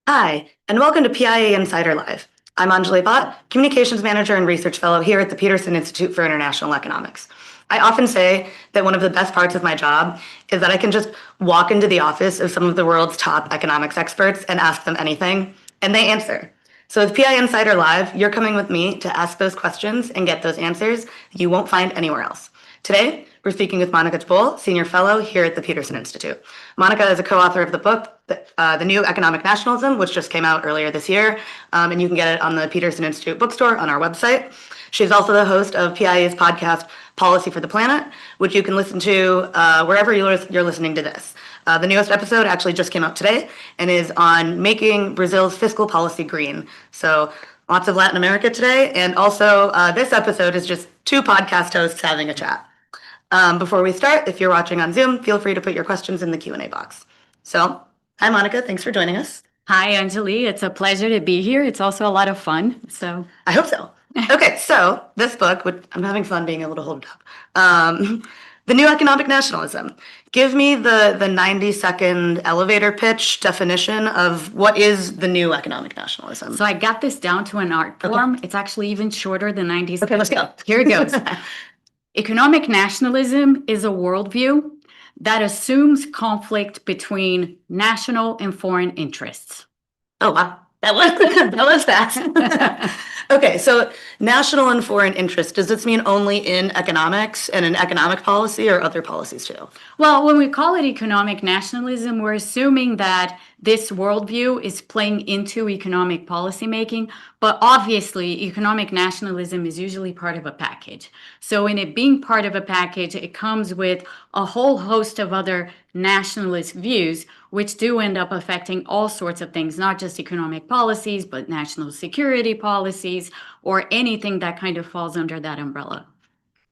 Hi, and welcome to PIIE Insider Live. I'm Anjali Bhatt, Communications Manager and Research Fellow here at the Peterson Institute for International Economics. I often say that one of the best parts of my job is that I can just walk into the office of some of the world's top economics experts and ask them anything, and they answer. So with PIIE Insider Live, you're coming with me to ask those questions and get those answers you won't find anywhere else. Today, we're speaking with Monica Bolle, Senior Fellow here at the Peterson Institute. Monica is a co-author of the book, The New Economic Nationalism, which just came out earlier this year, and you can get it on the Peterson Institute bookstore on our website. She's also the host of PIIE's podcast, Policy for the Planet, which you can listen to wherever you're listening to this. The newest episode actually just came out today and is on making Brazil's fiscal policy green. So lots of Latin America today. And also this episode is just two podcast hosts having a chat. Before we start, if you're watching on Zoom, feel free to put your questions in the Q&A box. So, hi, Monica. Thanks for joining us. Hi, Anjali. It's a pleasure to be here. It's also a lot of fun. So I hope so. Okay, so this book, which I'm having fun being able to hold it up. The New Economic Nationalism. Give me the 90-second elevator pitch definition of what is the new economic nationalism. So I got this down to an art form. Okay. It's actually even shorter than 90 seconds. Okay, let's go. Here it goes. Economic nationalism is a worldview that assumes conflict between national and foreign interests. Oh, wow. That was fast. Okay, so national and foreign interest, does this mean only in economics and in economic policy or other policies too? Well, when we call it economic nationalism, we're assuming that this worldview is playing into economic policymaking, but obviously economic nationalism is usually part of a package. So in it being part of a package, it comes with a whole host of other nationalist views, which do end up affecting all sorts of things, not just economic policies, but national security policies, or anything that kind of falls under that umbrella.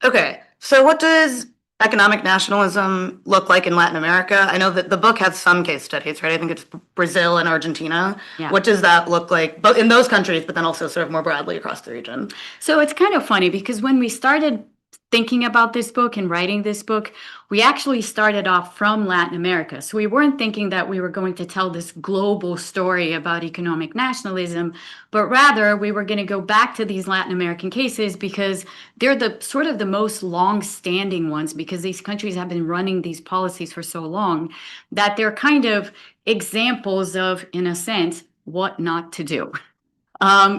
Okay, so what does economic nationalism look like in Latin America? I know that the book has some case studies, right? I think it's Brazil and Argentina. Yeah. What does that look like, both in those countries, but then also sort of more broadly across the region? So it's kind of funny because when we started thinking about this book and writing this book, we actually started off from Latin America. So we weren't thinking that we were going to tell this global story about economic nationalism, but rather we were going to go back to these Latin American cases because they're the sort of the most long-standing ones, because these countries have been running these policies for so long that they're kind of examples of, in a sense, what not to do.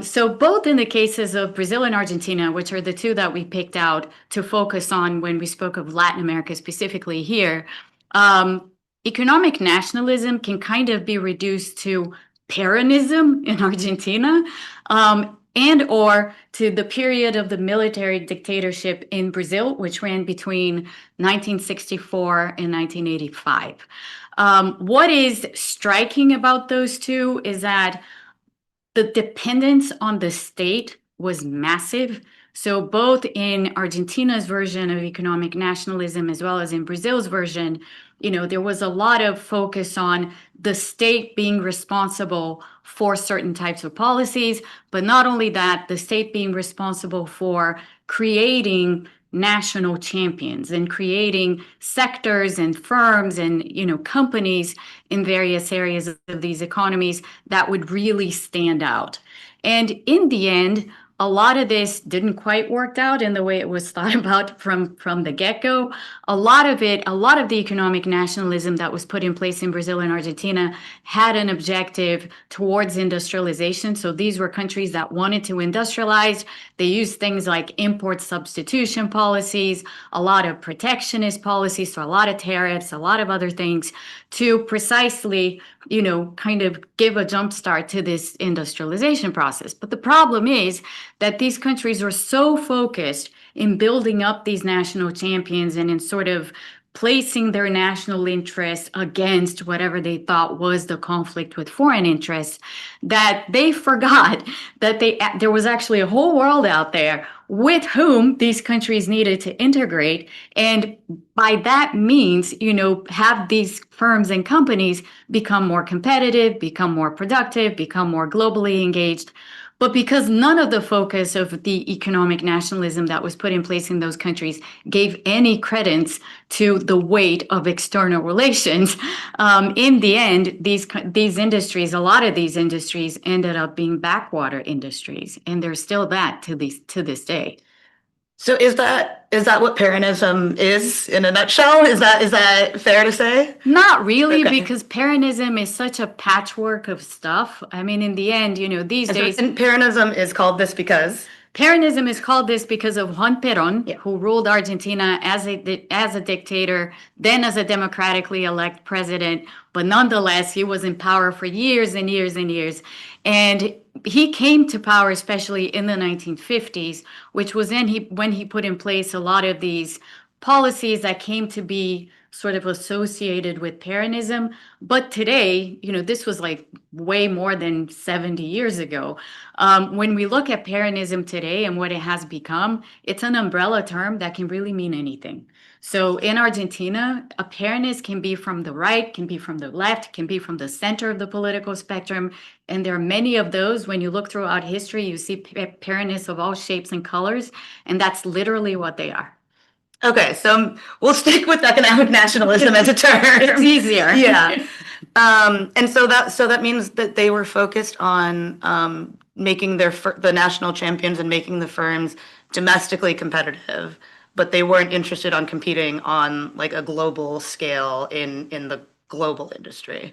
So both in the cases of Brazil and Argentina, which are the two that we picked out to focus on when we spoke of Latin America specifically here, economic nationalism can kind of be reduced to Peronism in Argentina, and or to the period of the military dictatorship in Brazil, which ran between 1964 and 1985. What is striking about those two is that the dependence on the state was massive. So both in Argentina's version of economic nationalism as well as in Brazil's version, there was a lot of focus on the state being responsible for certain types of policies, but not only that, the state being responsible for creating national champions and creating sectors and firms and companies in various areas of these economies that would really stand out. And in the end, a lot of this didn't quite work out in the way it was thought about from the get-go. A lot of the economic nationalism that was put in place in Brazil and Argentina had an objective towards industrialization. So these were countries that wanted to industrialize. They used things like import substitution policies, a lot of protectionist policies, so a lot of tariffs, a lot of other things to precisely, kind of give a jump start to this industrialization process. But the problem is that these countries were so focused in building up these national champions and in sort of placing their national interests against whatever they thought was the conflict with foreign interests, that they forgot that there was actually a whole world out there with whom these countries needed to integrate. And by that means, have these firms and companies become more competitive, become more productive, become more globally engaged. But because none of the focus of the economic nationalism that was put in place in those countries gave any credence to the weight of external relations, in the end, these industries, a lot of these industries ended up being backwater industries, and they're still that to this day. So is that what Peronism is in a nutshell? Is that fair to say? Not really, Okay. because Peronism is such a patchwork of stuff. I mean, in the end, these days. And Peronism is called this because? Peronism is called this because of Juan Perón, Yeah. who ruled Argentina as a dictator, then as a democratically elected president, but nonetheless, he was in power for years and years and years. And he came to power, especially in the 1950s, which was when he put in place a lot of these policies that came to be sort of associated with Peronism. But today, this was like way more than 70 years ago. When we look at Peronism today and what it has become, it's an umbrella term that can really mean anything. So in Argentina, a Peronist can be from the right, can be from the left, can be from the center of the political spectrum. And there are many of those. When you look throughout history, you see Peronists of all shapes and colors, and that's literally what they are. Okay, so we'll stick with economic nationalism as a term. It's easier. Yeah. And so that means that they were focused on making the national champions and making the firms domestically competitive, but they weren't interested on competing on like a global scale in the global industry.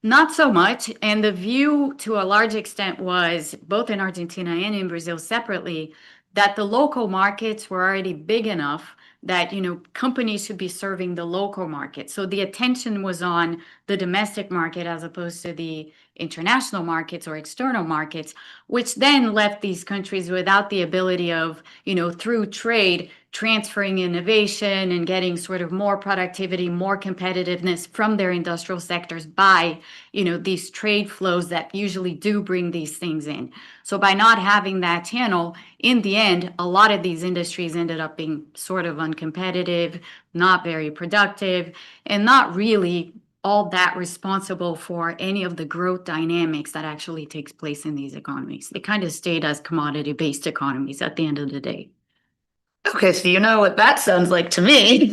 Not so much. And the view to a large extent was, both in Argentina and in Brazil separately, that the local markets were already big enough that, companies should be serving the local market. So the attention was on the domestic market as opposed to the international markets or external markets, which then left these countries without the ability of, through trade, transferring innovation and getting sort of more productivity, more competitiveness from their industrial sectors by, these trade flows that usually do bring these things in. So by not having that channel, in the end, a lot of these industries ended up being sort of uncompetitive, not very productive, and not really all that responsible for any of the growth dynamics that actually takes place in these economies. They kind of stayed as commodity-based economies at the end of the day. Okay, so you know what that sounds like to me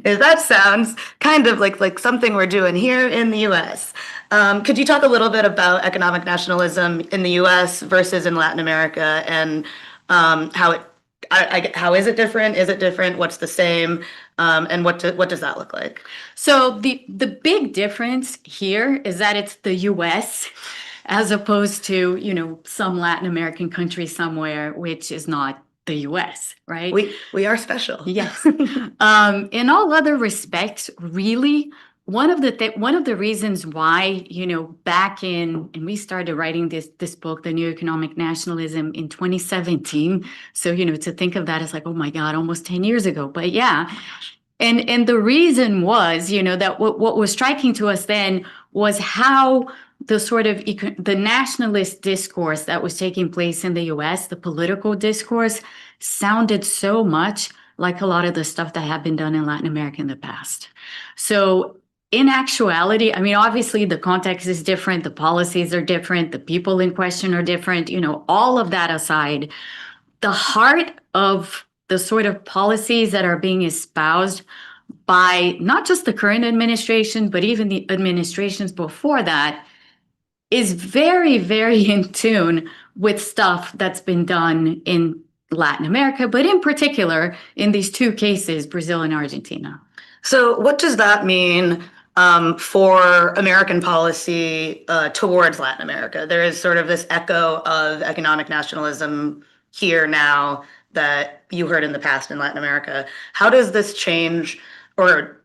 is that sounds kind of like something we're doing here in the US. Could you talk a little bit about economic nationalism in the US versus in Latin America, and how is it different? Is it different? What's the same? And what does that look like? So the big difference here is that it's the US as opposed to, some Latin American country somewhere, which is not the US, right? We are special. Yes. In all other respects, really, one of the reasons why, back in, and we started writing this book, The New Economic Nationalism, in 2017. So, to think of that as like, oh my God, almost 10 years ago. But yeah. And the reason was, that what was striking to us then was how the sort of the nationalist discourse that was taking place in the US, the political discourse, sounded so much like a lot of the stuff that had been done in Latin America in the past. So in actuality, I mean, obviously the context is different, the policies are different, the people in question are different, all of that aside, the heart of the sort of policies that are being espoused by not just the current administration, but even the administrations before that, is very, very in tune with stuff that's been done in Latin America, but in particular in these two cases, Brazil and Argentina. So what does that mean for American policy towards Latin America? There is sort of this echo of economic nationalism here now that you heard in the past in Latin America. How does this change, or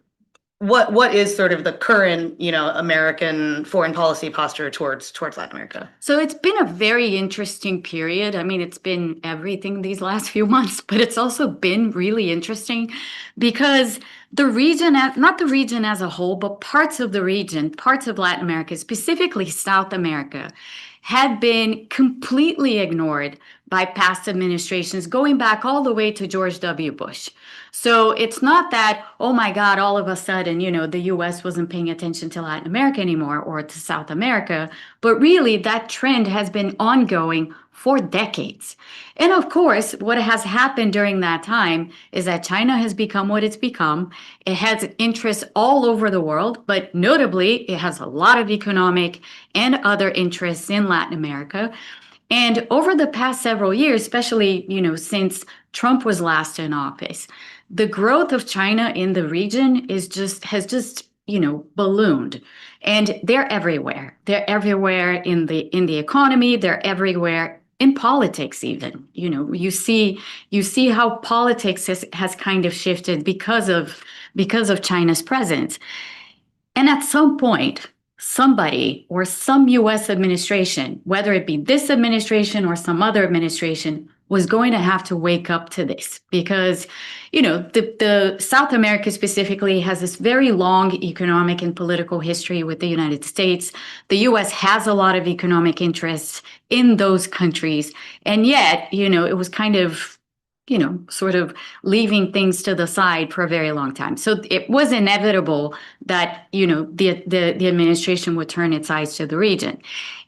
what is sort of the current, American foreign policy posture towards Latin America? So it's been a very interesting period. I mean, it's been everything these last few months, but it's also been really interesting because the region, not the region as a whole, but parts of the region, parts of Latin America, specifically South America, had been completely ignored by past administrations, going back all the way to George W. Bush. So it's not that, oh my God, all of a sudden, the US wasn't paying attention to Latin America anymore or to South America, but really that trend has been ongoing for decades. And of course, what has happened during that time is that China has become what it's become. It has interests all over the world, but notably, it has a lot of economic and other interests in Latin America. And over the past several years, especially, since Trump was last in office, the growth of China in the region has just ballooned. And they're everywhere. They're everywhere in the economy, they're everywhere in politics even. You see how politics has kind of shifted because of China's presence. And at some point, somebody or some US administration, whether it be this administration or some other administration, was going to have to wake up to this because, the South America specifically has this very long economic and political history with the United States. The US has a lot of economic interests in those countries. And yet, it was kind of sort of leaving things to the side for a very long time. So it was inevitable that, the administration would turn its eyes to the region.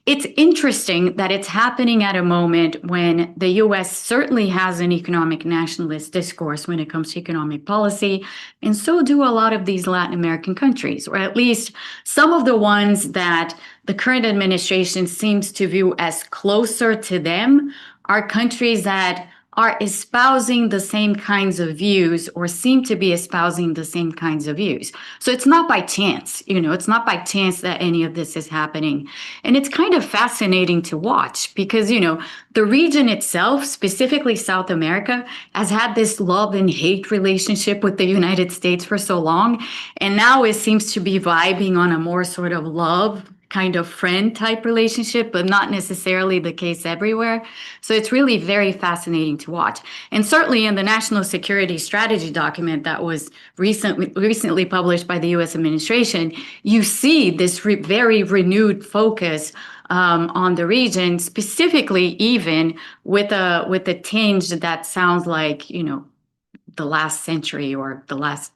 It's interesting that it's happening at a moment when the US certainly has an economic nationalist discourse when it comes to economic policy, and so do a lot of these Latin American countries, or at least some of the ones that the current administration seems to view as closer to them are countries that are espousing the same kinds of views or seem to be espousing the same kinds of views. So it's not by chance, it's not by chance that any of this is happening. And it's kind of fascinating to watch because, the region itself, specifically South America, has had this love and hate relationship with the United States for so long. And now it seems to be vibing on a more sort of love kind of friend type relationship, but not necessarily the case everywhere. So it's really very fascinating to watch. And certainly in the National Security Strategy document that was recently published by the US administration, you see this very renewed focus on the region, specifically even with a tinge that sounds like, the last century or the last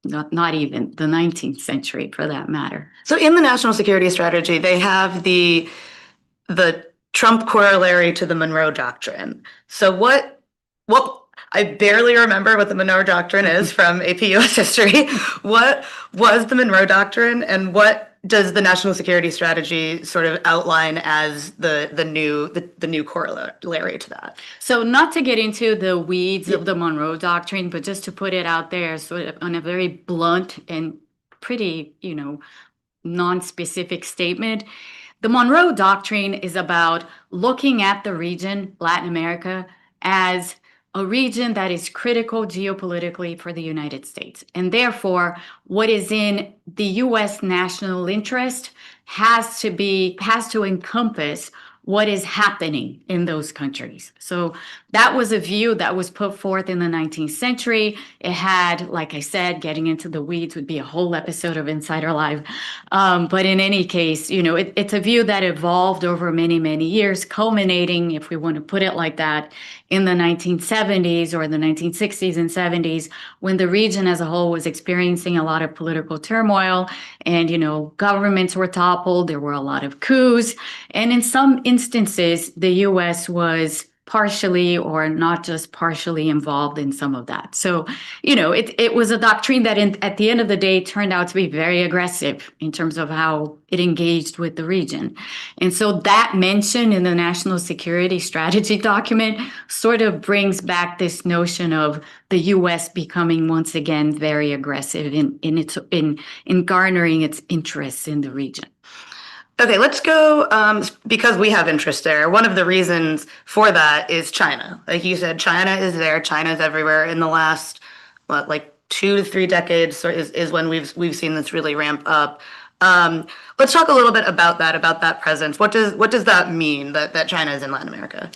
not even the 19th century for that matter. So in the national security strategy, they have the Trump corollary to the Monroe Doctrine. So what I barely remember what the Monroe Doctrine is from AP US history. What was the Monroe Doctrine, and what does the national security strategy sort of outline as the new corollary to that? So not to get into the weeds of the Monroe Doctrine, but just to put it out there sort of on a very blunt and pretty, non-specific statement. The Monroe Doctrine is about looking at the region, Latin America, as a region that is critical geopolitically for the United States. And therefore, what is in the US national interest has to encompass what is happening in those countries. So that was a view that was put forth in the 19th century. It had, like I said, getting into the weeds would be a whole episode of Insider Live. But in any case, it's a view that evolved over many, many years, culminating, if we want to put it like that, in the 1970s or the 1960s and 70s, when the region as a whole was experiencing a lot of political turmoil and, governments were toppled, there were a lot of coups. And in some instances, the US was partially or not just partially involved in some of that. So, it was a doctrine that at the end of the day turned out to be very aggressive in terms of how it engaged with the region. And so that mention in the National Security Strategy document sort of brings back this notion of the US becoming once again very aggressive in garnering its interests in the region. Okay, let's go, because we have interest there. One of the reasons for that is China. Like you said, China is there. China's everywhere. In the last, 2 to 3 decades is when we've seen this really ramp up. Let's talk a little bit about that presence. What does that mean that China is in Latin America?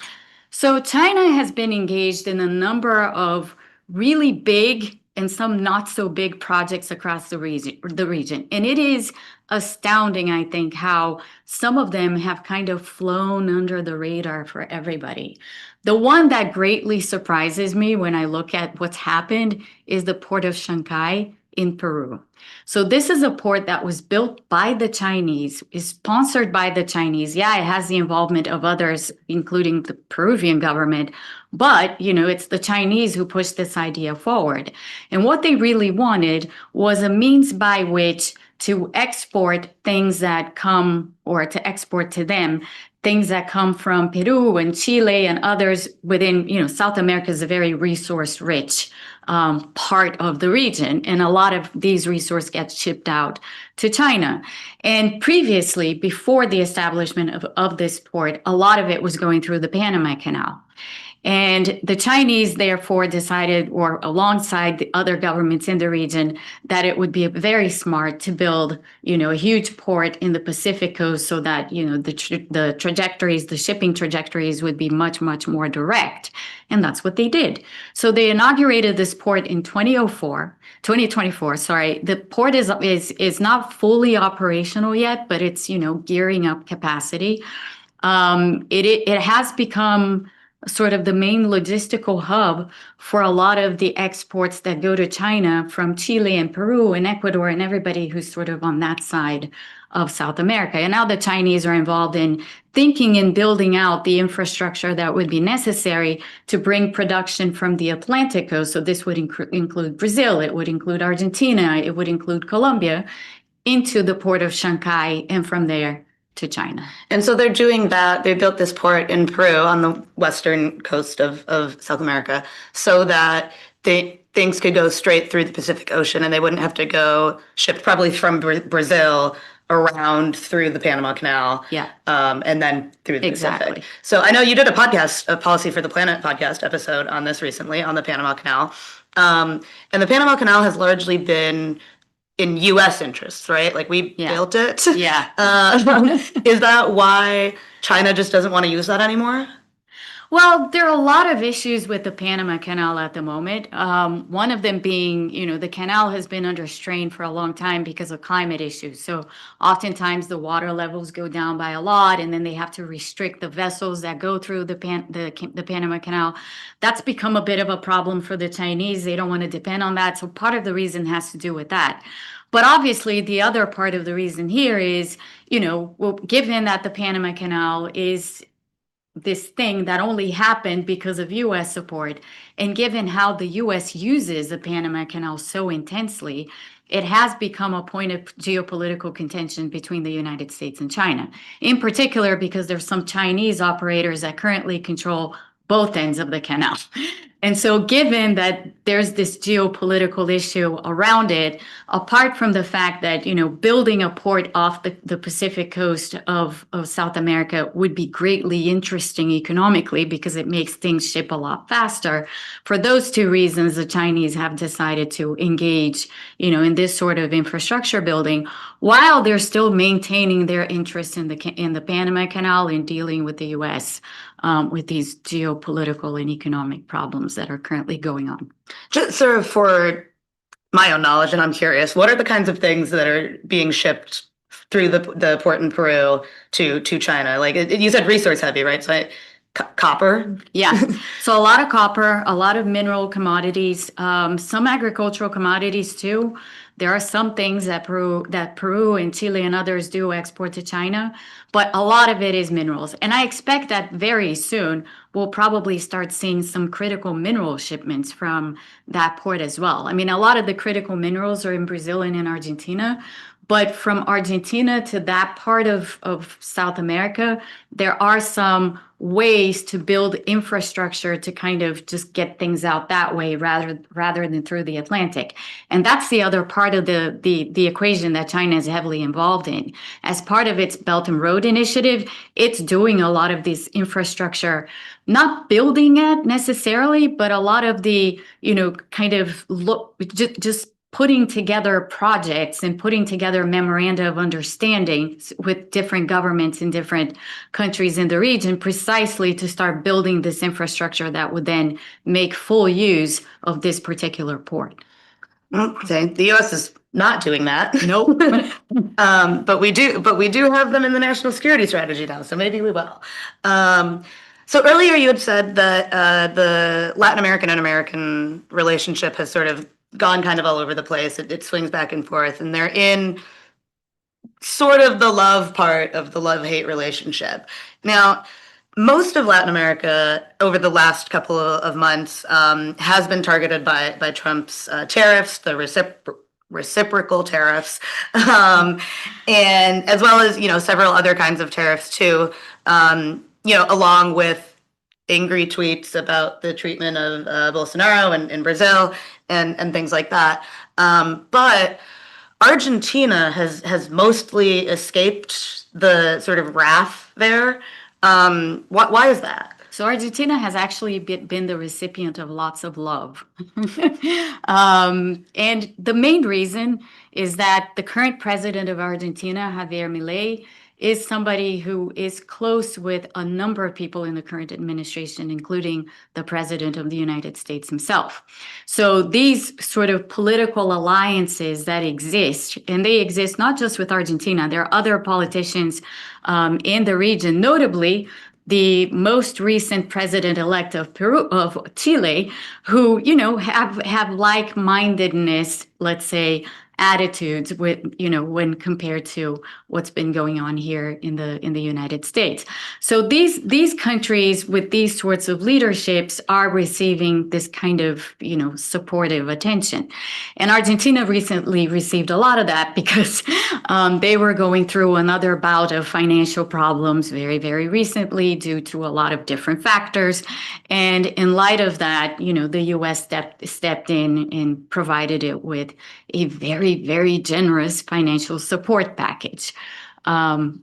So China has been engaged in a number of really big and some not so big projects across the region. And it is astounding, I think, how some of them have kind of flown under the radar for everybody. The one that greatly surprises me when I look at what's happened is the port of Shanghai in Peru. So this is a port that was built by the Chinese, is sponsored by the Chinese. Yeah, it has the involvement of others, including the Peruvian government, but, it's the Chinese who pushed this idea forward. And what they really wanted was a means by which to export things that come, or to export to them, things that come from Peru and Chile and others within, South America is a very resource-rich part of the region, and a lot of these resources get shipped out to China. And previously, before the establishment of this port, a lot of it was going through the Panama Canal. And the Chinese, therefore, decided, or alongside the other governments in the region, that it would be very smart to build, a huge port in the Pacific coast so that, the trajectories, the shipping trajectories would be much, much more direct. And that's what they did. So they inaugurated this port in 2024, sorry. The port is not fully operational yet, but it's, gearing up capacity. It has become sort of the main logistical hub for a lot of the exports that go to China from Chile and Peru and Ecuador and everybody who's sort of on that side of South America. And now the Chinese are involved in thinking and building out the infrastructure that would be necessary to bring production from the Atlantic coast. So this would include Brazil, it would include Argentina, it would include Colombia, into the port of Shanghai, and from there to China. And so they're doing that. They built this port in Peru on the western coast of South America so that things could go straight through the Pacific Ocean, and they wouldn't have to go shipped probably from Brazil around through the Panama Canal, and then through the Pacific. So I know you did a Policy for the Planet podcast episode on this recently, on the Panama Canal. And the Panama Canal has largely been in U.S. interests, right? Like we built it. Yeah. Is that why China just doesn't want to use that anymore? Well, there are a lot of issues with the Panama Canal at the moment. One of them being, the canal has been under strain for a long time because of climate issues. So oftentimes the water levels go down by a lot, and then they have to restrict the vessels that go through the Panama Canal. That's become a bit of a problem for the Chinese. They don't want to depend on that. So part of the reason has to do with that. But obviously, the other part of the reason here is, given that the Panama Canal is this thing that only happened because of U.S. support, and given how the U.S. uses the Panama Canal so intensely, it has become a point of geopolitical contention between the United States and China, in particular because there's some Chinese operators that currently control both ends of the canal. And so given that there's this geopolitical issue around it, apart from the fact that, building a port off the Pacific coast of South America would be greatly interesting economically because it makes things ship a lot faster. For those two reasons, the Chinese have decided to engage, in this sort of infrastructure building, while they're still maintaining their interest in the Panama Canal and dealing with the U.S. With these geopolitical and economic problems that are currently going on. Just sort of for my own knowledge, and I'm curious, what are the kinds of things that are being shipped through the port in Peru to China? Like you said, resource heavy, right? So copper? Yeah. So a lot of copper, a lot of mineral commodities, some agricultural commodities too. There are some things that Peru and Chile and others do export to China, but a lot of it is minerals. And I expect that very soon we'll probably start seeing some critical mineral shipments from that port as well. I mean, a lot of the critical minerals are in Brazil and in Argentina, but from Argentina to that part of South America, there are some ways to build infrastructure to kind of just get things out that way rather than through the Atlantic. And that's the other part of the equation that China is heavily involved in. As part of its Belt and Road Initiative, it's doing a lot of this infrastructure, not building it necessarily, but a lot of the, just putting together projects and putting together memoranda of understanding with different governments in different countries in the region, precisely to start building this infrastructure that would then make full use of this particular port. Okay, the U.S. is not doing that. Nope. But we do have them in the national security strategy now, so maybe we will. So earlier you had said that the Latin American and American relationship has sort of gone kind of all over the place. It swings back and forth, and they're in sort of the love part of the love-hate relationship. Now, most of Latin America over the last couple of months has been targeted by Trump's tariffs, the reciprocal tariffs, and as well as several other kinds of tariffs too. Along with angry tweets about the treatment of Bolsonaro in Brazil and things like that. But Argentina has mostly escaped the sort of wrath there. Why is that? So Argentina has actually been the recipient of lots of love. And the main reason is that the current president of Argentina, Javier Milei, is somebody who is close with a number of people in the current administration, including the president of the United States himself. So these sort of political alliances that exist, and they exist not just with Argentina, there are other politicians in the region, notably the most recent president-elect of Chile, who, have like-mindedness, let's say, attitudes with, when compared to what's been going on here in the United States. So these countries with these sorts of leaderships are receiving this kind of, supportive attention. And Argentina recently received a lot of that because they were going through another bout of financial problems very, very recently due to a lot of different factors. And in light of that, the U.S. stepped in and provided it with a very, very generous financial support package.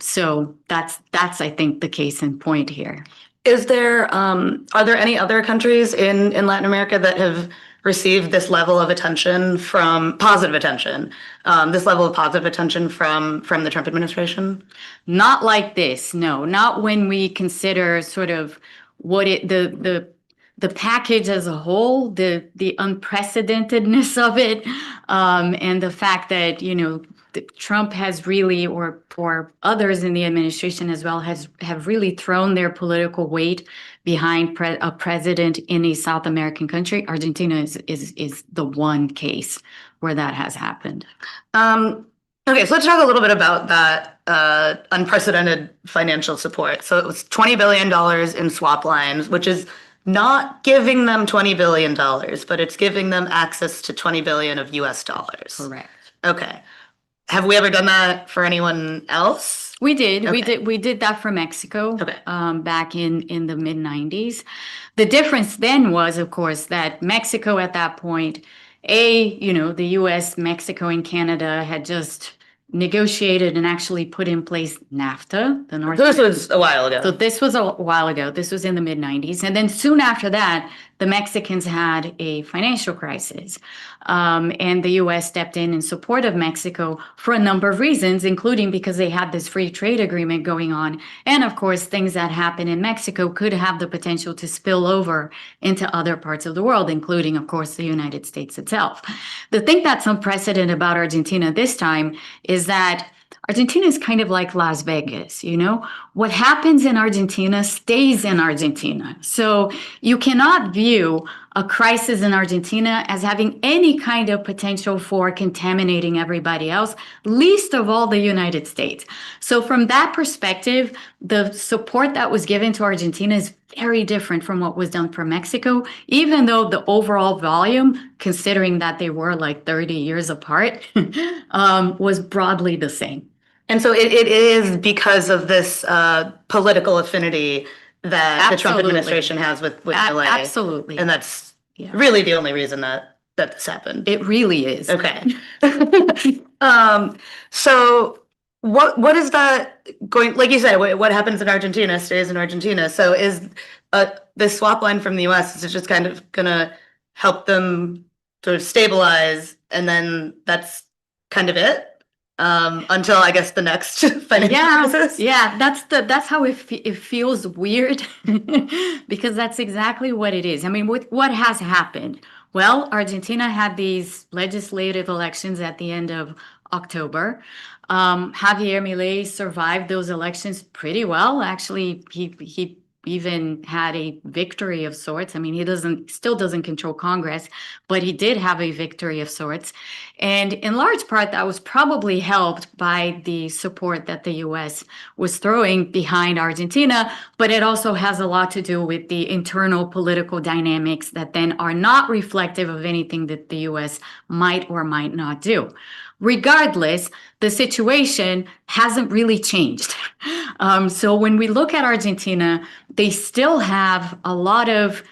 So that's I think the case in point here. Are there any other countries in Latin America that have received this level of attention positive attention from the Trump administration? Not like this, no. Not when we consider sort of what the package as a whole, the unprecedentedness of it, and the fact that, Trump has really, or others in the administration as well, have really thrown their political weight behind a president in a South American country. Argentina is the one case where that has happened. Okay, so let's talk a little bit about that unprecedented financial support. So it was $20 billion in swap lines, which is not giving them $20 billion, but it's giving them access to $20 billion of US dollars. Correct. Okay. Have we ever done that for anyone else? We did. Okay. We did that for Mexico. Okay. Back in the mid-90s. The difference then was, of course, that Mexico at that point, the US, Mexico, and Canada had just negotiated and actually put in place NAFTA, the North. This was a while ago. So this was a while ago. This was in the mid-90s. And then soon after that, the Mexicans had a financial crisis. And the U.S. stepped in support of Mexico for a number of reasons, including because they had this free trade agreement going on. And of course, things that happen in Mexico could have the potential to spill over into other parts of the world, including, of course, the United States itself. The thing that's unprecedented about Argentina this time is that Argentina is kind of like Las Vegas, What happens in Argentina stays in Argentina. So you cannot view a crisis in Argentina as having any kind of potential for contaminating everybody else, least of all the United States. So from that perspective, the support that was given to Argentina is very different from what was done for Mexico, even though the overall volume, considering that they were like 30 years apart, was broadly the same. And so it is because of this political affinity that the Trump administration has with LA. Absolutely. And that's really the only reason that this happened. It really is. Okay. So what is that going, like you said, what happens in Argentina stays in Argentina. So is this swap line from the US, is it just kind of going to help them sort of stabilize, and then that's kind of it? Until I guess the next financial crisis. Yeah, that's how it feels weird because that's exactly what it is. I mean, with what has happened, Well, Argentina had these legislative elections at the end of October. Javier Milei survived those elections pretty well. Actually, he even had a victory of sorts. I mean, still doesn't control Congress, but he did have a victory of sorts. And in large part, that was probably helped by the support that the US was throwing behind Argentina, but it also has a lot to do with the internal political dynamics that then are not reflective of anything that the US might or might not do. Regardless, the situation hasn't really changed. So when we look at Argentina, they still have a lot of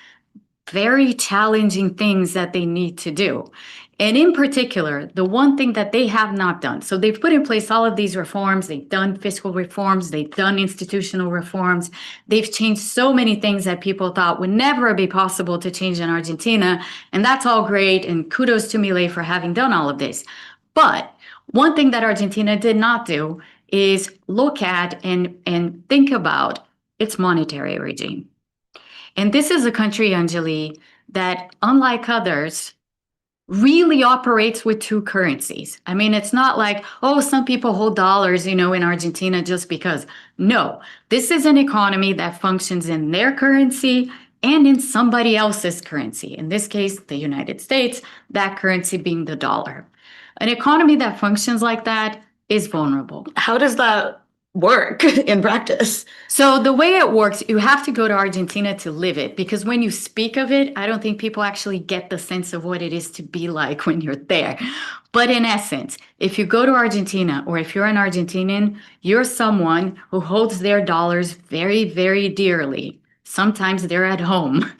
very challenging things that they need to do. And in particular, the one thing that they have not done, so they've put in place all of these reforms, they've done fiscal reforms, they've done institutional reforms, they've changed so many things that people thought would never be possible to change in Argentina, and that's all great, and kudos to Milei for having done all of this. But one thing that Argentina did not do is look at and think about its monetary regime. And this is a country, Anjali, that, unlike others, really operates with two currencies. I mean, it's not like, oh, some people hold dollars, in Argentina just because. No, this is an economy that functions in their currency and in somebody else's currency. In this case, the United States, that currency being the dollar. An economy that functions like that is vulnerable. How does that work in practice? So the way it works, you have to go to Argentina to live it, because when you speak of it, I don't think people actually get the sense of what it is to be like when you're there. But in essence, if you go to Argentina, or if you're an Argentinian, you're someone who holds their dollars very, very dearly. Sometimes they're at home,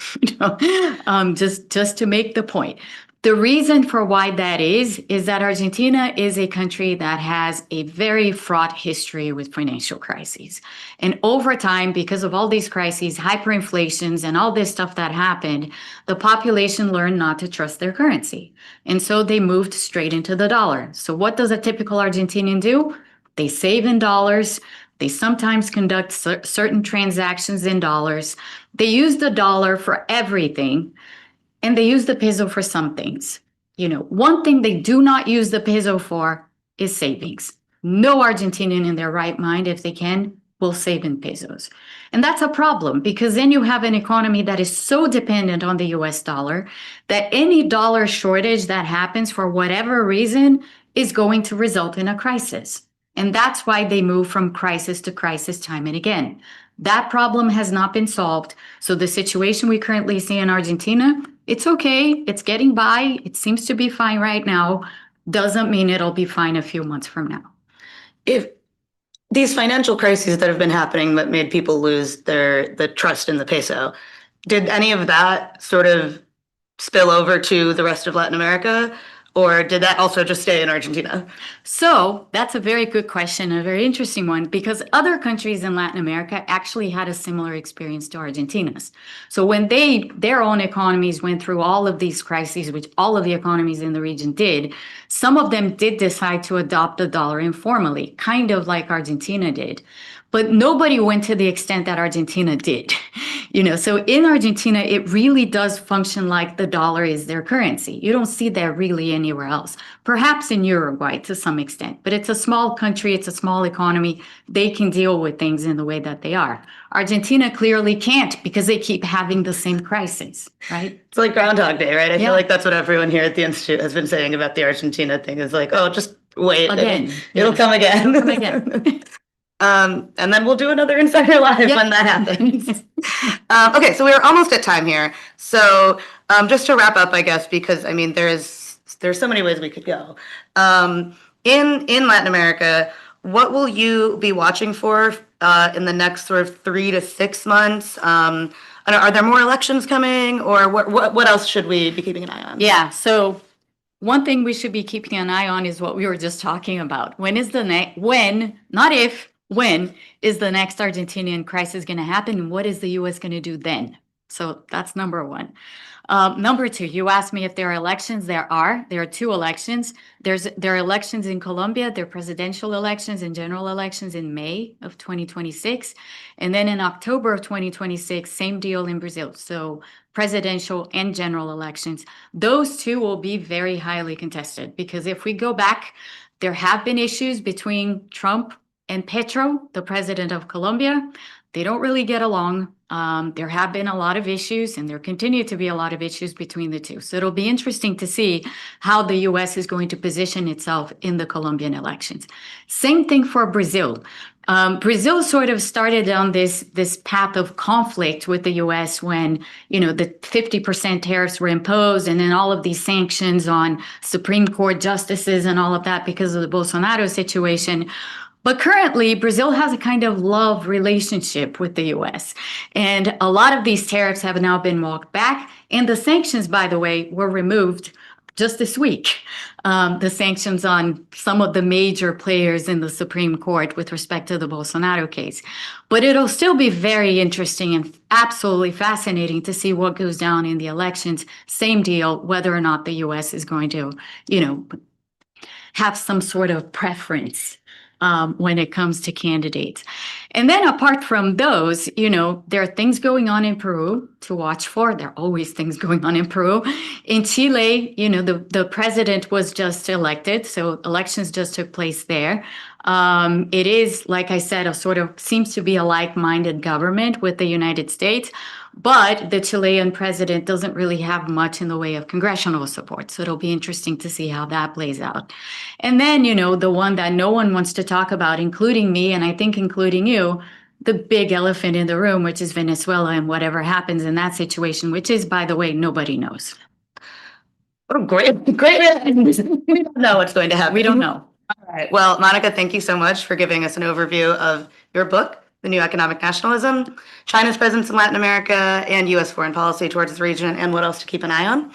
just to make the point. The reason for why that is that Argentina is a country that has a very fraught history with financial crises. And over time, because of all these crises, hyperinflations, and all this stuff that happened, the population learned not to trust their currency. And so they moved straight into the dollar. So what does a typical Argentinian do? They save in dollars. They sometimes conduct certain transactions in dollars. They use the dollar for everything. And they use the peso for some things. One thing they do not use the peso for is savings. No Argentinian in their right mind, if they can, will save in pesos. And that's a problem, because then you have an economy that is so dependent on the US dollar that any dollar shortage that happens for whatever reason is going to result in a crisis. And that's why they move from crisis to crisis time and again. That problem has not been solved. So the situation we currently see in Argentina, it's okay, it's getting by, it seems to be fine right now, doesn't mean it'll be fine a few months from now. If these financial crises that have been happening that made people lose the trust in the peso, did any of that sort of spill over to the rest of Latin America? Or did that also just stay in Argentina? So that's a very good question, a very interesting one, because other countries in Latin America actually had a similar experience to Argentina's. So when their own economies went through all of these crises, which all of the economies in the region did, some of them did decide to adopt the dollar informally, kind of like Argentina did. But nobody went to the extent that Argentina did. So in Argentina, it really does function like the dollar is their currency. You don't see that really anywhere else. Perhaps in Uruguay to some extent, but it's a small country, it's a small economy. They can deal with things in the way that they are. Argentina clearly can't, because they keep having the same crisis, right? It's like Groundhog Day, right? I feel like that's what everyone here at the Institute has been saying about the Argentina thing, is like, oh, just wait. Again. It'll come again. It'll come again. And then we'll do another Insider Live when that happens. Okay, so we are almost at time here. So just to wrap up, I guess, because I mean, there's so many ways we could go. In Latin America, what will you be watching for in the next sort of 3 to 6 months? Are there more elections coming, or what else should we be keeping an eye on? Yeah, so one thing we should be keeping an eye on is what we were just talking about. When is the next, not if, when is the next Argentinian crisis going to happen? And what is the US going to do then? So that's number one. Number two, you asked me if there are elections. There are two elections. There are elections in Colombia. There are presidential elections and general elections in May of 2026. And then in October of 2026, same deal in Brazil. So presidential and general elections. Those two will be very highly contested because if we go back, there have been issues between Trump and Petro, the president of Colombia. They don't really get along. There have been a lot of issues, and there continue to be a lot of issues between the two. So it'll be interesting to see how the U.S. is going to position itself in the Colombian elections. Same thing for Brazil. Brazil sort of started on this path of conflict with the U.S. when, the 50% tariffs were imposed, and then all of these sanctions on Supreme Court justices and all of that because of the Bolsonaro situation. But currently, Brazil has a kind of love relationship with the U.S. And a lot of these tariffs have now been walked back. And the sanctions, by the way, were removed just this week. The sanctions on some of the major players in the Supreme Court with respect to the Bolsonaro case. But it'll still be very interesting and absolutely fascinating to see what goes down in the elections. Same deal, whether or not the U.S. is going to, have some sort of preference when it comes to candidates. And then apart from those, there are things going on in Peru to watch for. There are always things going on in Peru. In Chile, the president was just elected, so elections just took place there. It is, like I said, seems to be a like-minded government with the United States, but the Chilean president doesn't really have much in the way of congressional support. So it'll be interesting to see how that plays out. And then, the one that no one wants to talk about, including me, and I think including you, the big elephant in the room, which is Venezuela and whatever happens in that situation, which is, by the way, nobody knows. Oh, great. We don't know what's going to happen. We don't know. All right. Well, Monica, thank you so much for giving us an overview of your book, The New Economic Nationalism, China's Presence in Latin America, and U.S. Foreign Policy Towards the Region, and what else to keep an eye on.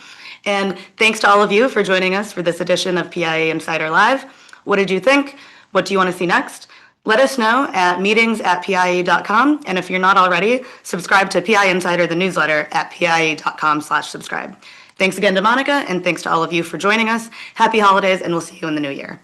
And thanks to all of you for joining us for this edition of PIIE Insider Live. What did you think? What do you want to see next? Let us know at meetings@PIIE.com. And if you're not already, subscribe to PIIE Insider, the newsletter, at PIIE.com/subscribe. Thanks again to Monica, and thanks to all of you for joining us. Happy holidays, and we'll see you in the new year.